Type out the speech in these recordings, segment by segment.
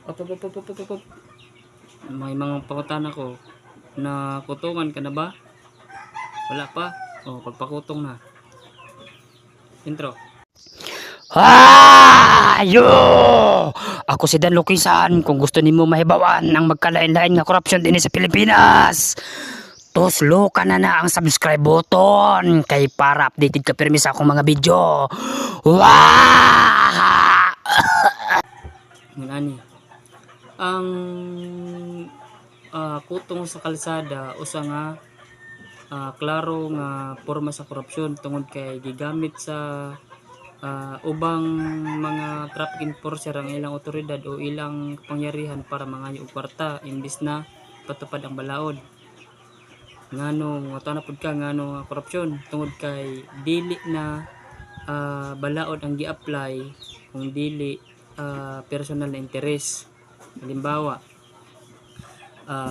Op, op, op, op, op, op, op. May mga pangutan ako na kutungan ka na ba? Wala pa? O, pagpakutong na. Intro. Yo! Ako si Dan Lukisan. Kung gusto nimo mahibawan ang magkalain-lain nga korupsyon dinhi sa Pilipinas, tuslo ka na ang subscribe button kay para updated ka pirmi sa akong mga video. Wow! Ngunani. Ang kutong sa kalsada usa nga klaro nga porma sa korupsyon tungod kay gigamit sa ubang mga traffic enforcer ang ilang otoridad o ilang kapangyarihan para mangayo og kwarta imbis na patupad ang balaod. Ngano nga na pud ka ngano nga korupsyon tungod kay dili na balaod ang gi-apply kung dili personal na interes. Halimbawa,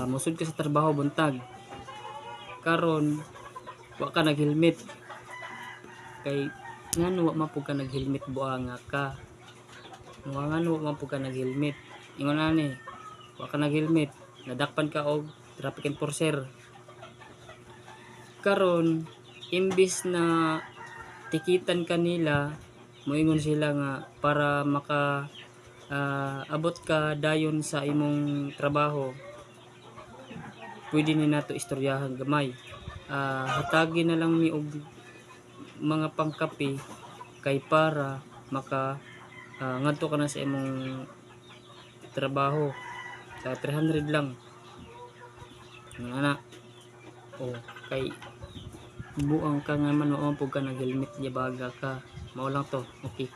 musud ka sa trabaho buntag karon wa ka nag-helmet kay ngano wa man pud ka nag-helmet buanga ka ngano wa man pud ka nag-helmet ingon ani wa ka nag-helmet nadakpan ka og traffic enforcer karon imbis na tikitan kanila moingon sila nga para maka abot ka dayon sa imong trabaho pwede ni nato istoryahan gamay. Hatagi na lang ni og mga pangkape kay para maka ngadto ka na sa imong trabaho sa 300 lang ana o kay buang ka nga man mao pug ka nag helmet ya baga ka mao lang to okay.